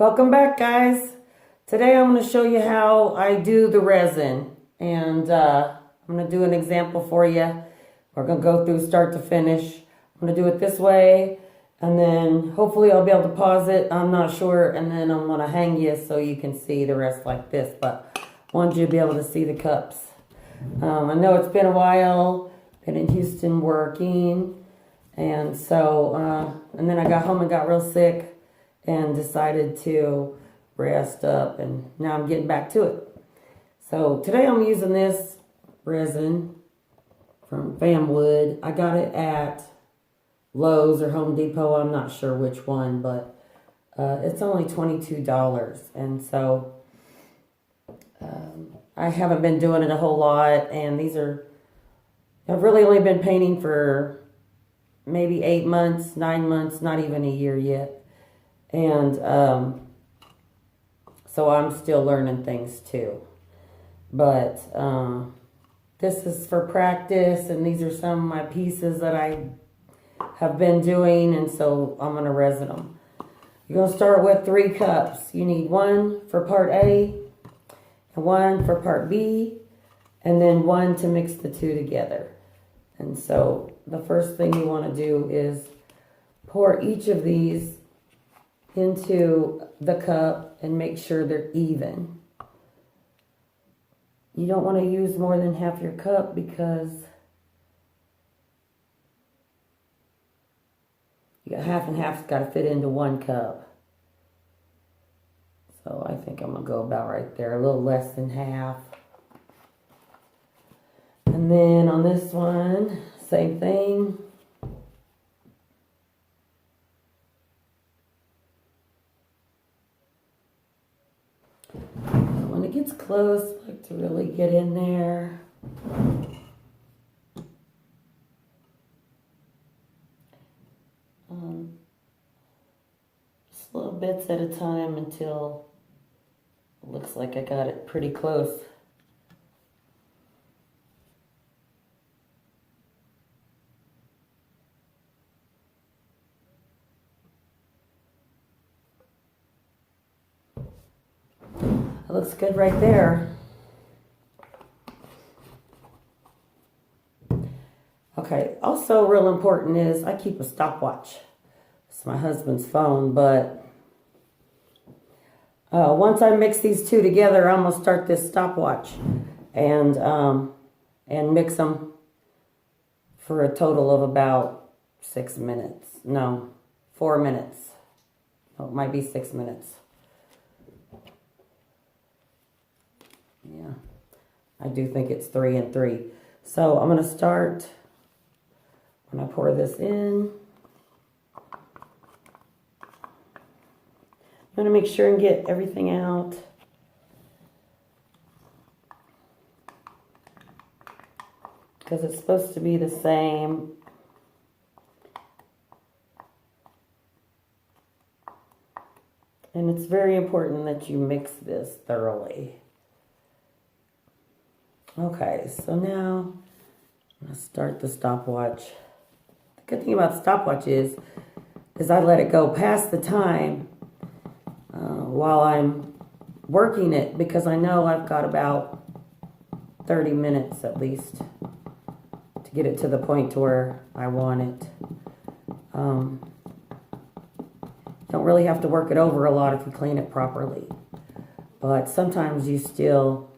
Welcome back, guys. Today I'm going to show you how I do the resin, and I'm going to do an example for you. We're going to go through start to finish. I'm going to do it this way, and then hopefully I'll be able to pause it. I'm not sure, and then I'm going to hang you so you can see the rest like this, but I want you to be able to see the cups. I know it's been a while, been in Houston working, and so, and then I got home and got real sick and decided to rest up, and now I'm getting back to it. So today I'm using this resin from Famowood. I got it at Lowe's or Home Depot. I'm not sure which one, but it's only $22. And so I haven't been doing it a whole lot, and I've really only been painting for maybe 8 months, 9 months, not even a year yet. And so I'm still learning things too. But this is for practice, and these are some of my pieces that I have been doing, and so I'm going to resin them. You're going to start with 3 cups. You need 1 for part A, and 1 for part B, and then 1 to mix the 2 together. And so the first thing you want to do is pour each of these into the cup and make sure they're even. You don't want to use more than half your cup because you got half and half's got to fit into 1 cup. So I think I'm going to go about right there, a little less than half. And then on this one, same thing. When it gets close, I like to really get in there. Just little bits at a time until it looks like I got it pretty close. It looks good right there. Okay, also real important is I keep a stopwatch. It's my husband's phone, but once I mix these 2 together, I'm gonna start this stopwatch and mix them for a total of about 6 minutes. No, 4 minutes. Oh, it might be 6 minutes. Yeah, I do think it's 3 and 3. So I'm going to start when I pour this in. I'm going to make sure and get everything out. Because it's supposed to be the same. And it's very important that you mix this thoroughly. Okay, so now I'm going to start the stopwatch. The good thing about the stopwatch is I let it go past the time while I'm working it, because I know I've got about 30 minutes at least to get it to the point to where I want it. Don't really have to work it over a lot if you clean it properly, but sometimes you still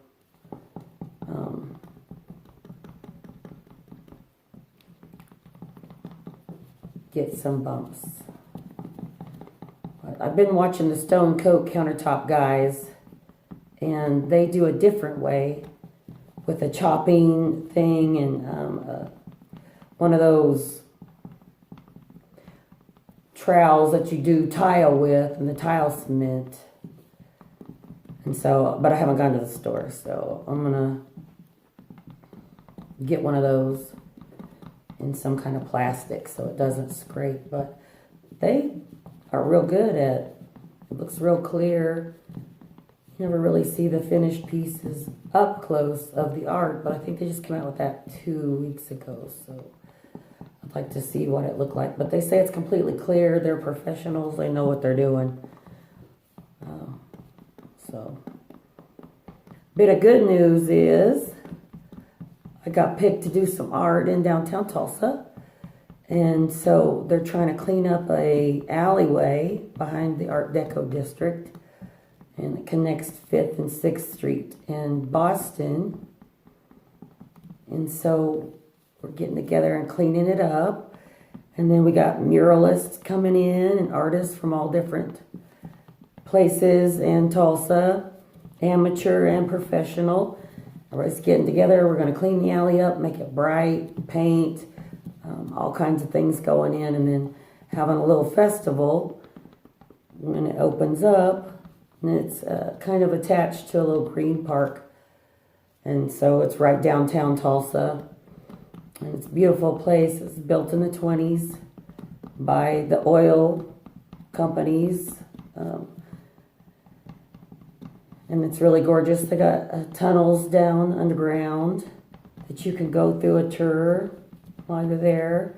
get some bumps. But I've been watching the Stone Coat countertop guys, and they do a different way with a chopping thing and one of those trowels that you do tile with, and the tile cement. And so, but I haven't gone to the store, so I'm gonna get one of those in some kind of plastic so it doesn't scrape. But they are real good at it. It looks real clear. You never really see the finished pieces up close of the art, but I think they just came out with that 2 weeks ago, so I'd like to see what it looked like. But they say it's completely clear. They're professionals. They know what they're doing. So, bit of good news is I got picked to do some art in downtown Tulsa. And so they're trying to clean up a alleyway behind the Art Deco district. And it connects 5th and 6th Street in Boston. And so we're getting together and cleaning it up. And then we got muralists coming in and artists from all different places in Tulsa, amateur and professional. Everybody's getting together. We're going to clean the alley up, make it bright, paint, all kinds of things going in, and then having a little festival when it opens up. And it's kind of attached to a little green park. And so it's right downtown Tulsa. And it's a beautiful place. It's built in the 20s by the oil companies. And it's really gorgeous. They got tunnels down underground that you can go through a tour while you're there.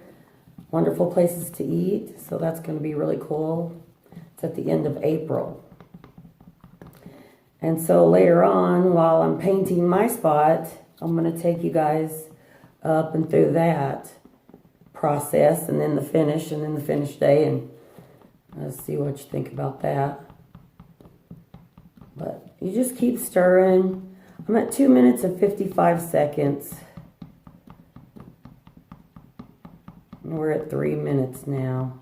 Wonderful places to eat. So that's going to be really cool. It's at the end of April. And so later on, while I'm painting my spot, I'm going to take you guys up and through that process, and then the finish, and then the finish day, and see what you think about that. But you just keep stirring. I'm at 2 minutes and 55 seconds. And we're at 3 minutes now.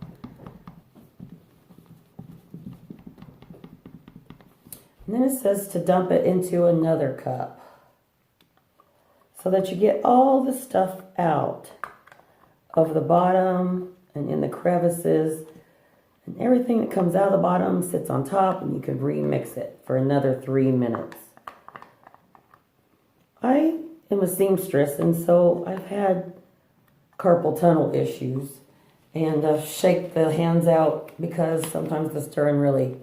And then it says to dump it into another cup so that you get all the stuff out of the bottom and in the crevices, and everything that comes out of the bottom sits on top, and you can remix it for another 3 minutes. I am a seamstress, and so I've had carpal tunnel issues, and shake the hands out because sometimes the stirring really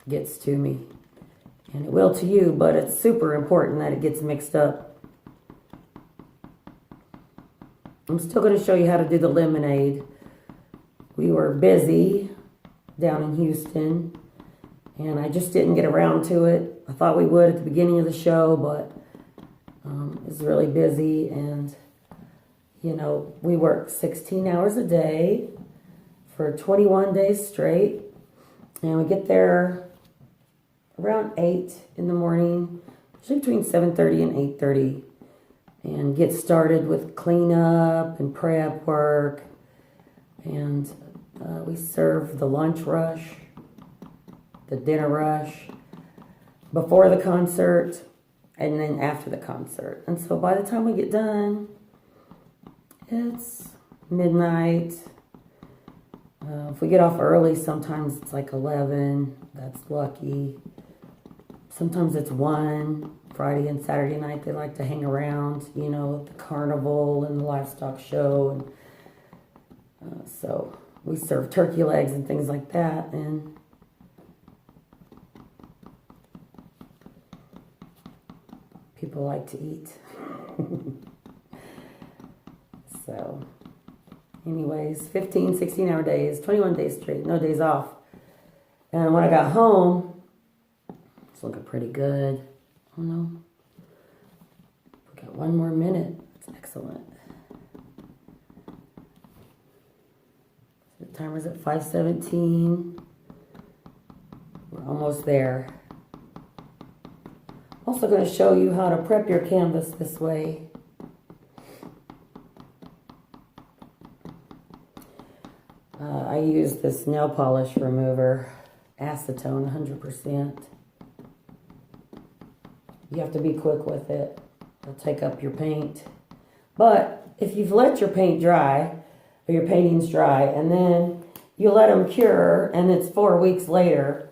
gets to me. And it will to you, but it's super important that it gets mixed up. I'm still going to show you how to do the lemonade. We were busy down in Houston, and I just didn't get around to it. I thought we would at the beginning of the show, but it was really busy, and you know, we worked 16 hours a day for 21 days straight, and we get there around 8 in the morning, usually between 7:30 and 8:30, and get started with cleanup and prep work. And we serve the lunch rush, the dinner rush, before the concert, and then after the concert. And so by the time we get done, it's midnight. If we get off early, sometimes it's like 11. That's lucky. Sometimes it's 1. Friday and Saturday night, they like to hang around, you know, at the carnival and the livestock show. And so we serve turkey legs and things like that. And people like to eat. So anyways, 15, 16-hour days, 21 days straight, no days off. And when I got home, it's looking pretty good. Oh no, we got 1 more minute. That's excellent. The timer's at 5:17. We're almost there. I'm also going to show you how to prep your canvas this way. I use this nail polish remover, acetone 100%. You have to be quick with it. It'll take up your paint. But if you've let your paint dry, or your paintings dry, and then you let them cure, and it's 4 weeks later,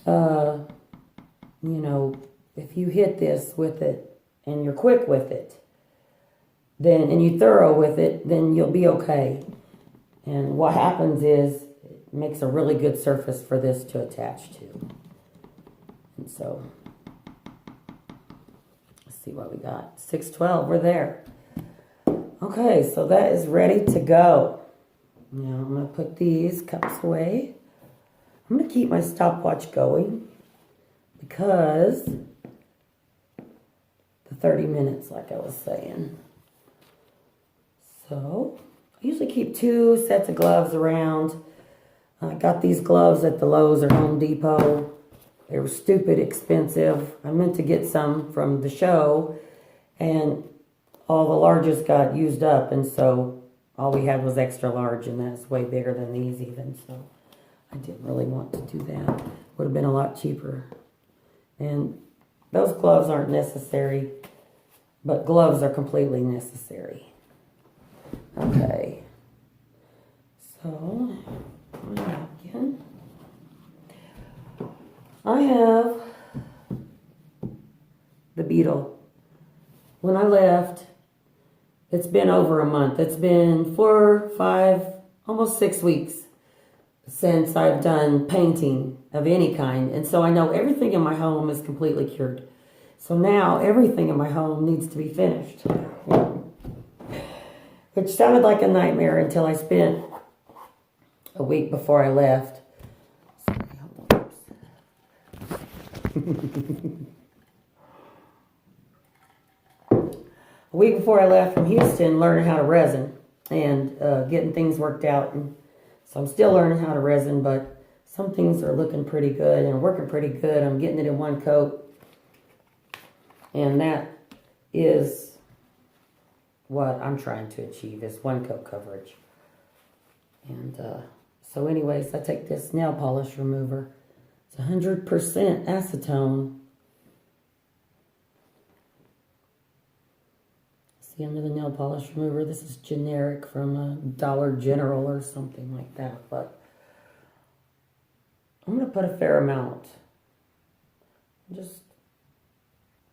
you know, if you hit this with it, and you're quick with it, then, and you're thorough with it, then you'll be okay. And what happens is, it makes a really good surface for this to attach to. And so, see what we got. 6:12, we're there. Okay, so that is ready to go. Now I'm going to put these cups away. I'm going to keep my stopwatch going. because the 30 minutes, like I was saying. So I usually keep 2 sets of gloves around. I got these gloves at the Lowe's or Home Depot. They were stupid expensive. I meant to get some from the show, and all the larges got used up, and so all we had was extra large, and that's way bigger than these even, so I didn't really want to do that. Would have been a lot cheaper. And those gloves aren't necessary, but gloves are completely necessary. Okay. So, again, I have the beetle. When I left, it's been over a month. It's been 4, 5, almost 6 weeks since I've done painting of any kind. And so I know everything in my home is completely cured. So now everything in my home needs to be finished. Which sounded like a nightmare until I spent a week before I left. A week before I left from Houston, learning how to resin and getting things worked out. And so I'm still learning how to resin, but some things are looking pretty good and working pretty good. I'm getting it in one coat. And that is what I'm trying to achieve, is one coat coverage. And so anyways, I take this nail polish remover. It's 100% acetone. See, under the nail polish remover, this is generic from Dollar General or something like that, but I'm going to put a fair amount. Just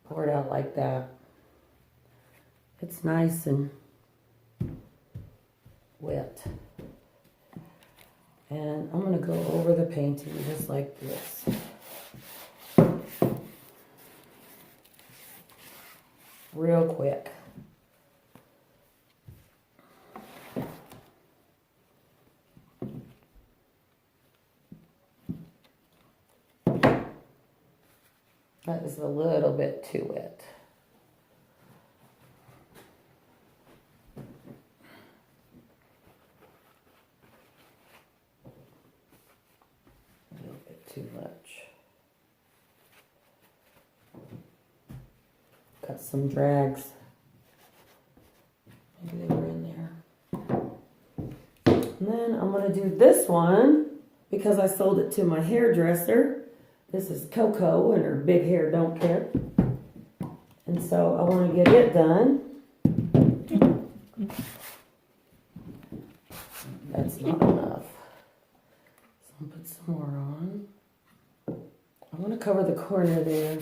pour it out like that. It's nice and wet. And I'm going to go over the painting just like this. Real quick. That is a little bit too wet. A little bit too much. Got some drags. Maybe they were in there. And then I'm going to do this one because I sold it to my hairdresser. This is Coco, and her big hair don't care. And so I want to get it done. That's not enough. So I'll put some more on. I want to cover the corner there.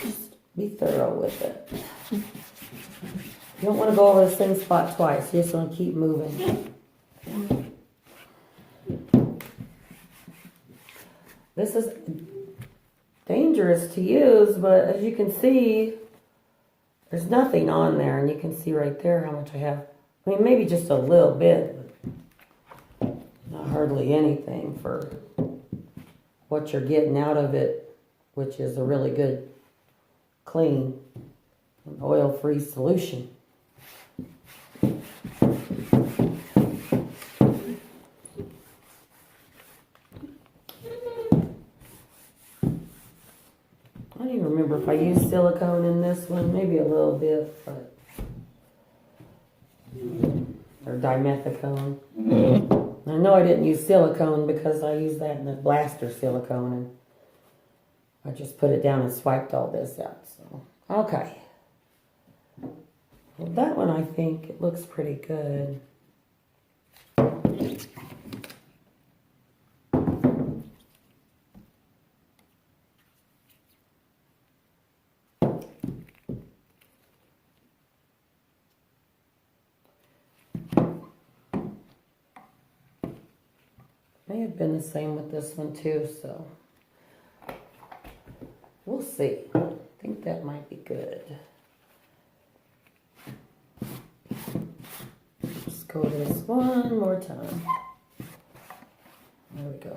Just be thorough with it. You don't want to go over the same spot twice. You just want to keep moving. This is dangerous to use, but as you can see, there's nothing on there, and you can see right there how much I have. I mean, maybe just a little bit, but not hardly anything for what you're getting out of it, which is a really good, clean, oil-free solution. I don't even remember if I used silicone in this one. Maybe a little bit, but or dimethicone. I know I didn't use silicone because I used that in the blaster silicone, and I just put it down and swiped all this out. So okay, well, that one I think it looks pretty good. May have been the same with this one too, so we'll see. I think that might be good. Just go over this one more time. There we go.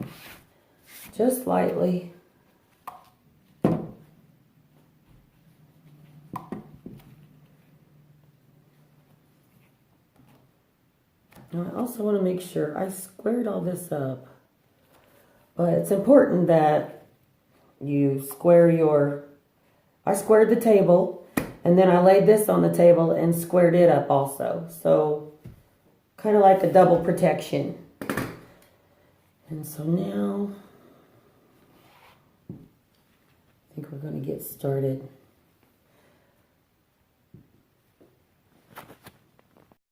Just lightly. Now I also want to make sure I squared all this up. But it's important that you square I squared the table, and then I laid this on the table and squared it up also. So kind of like a double protection. And so now I think we're going to get started.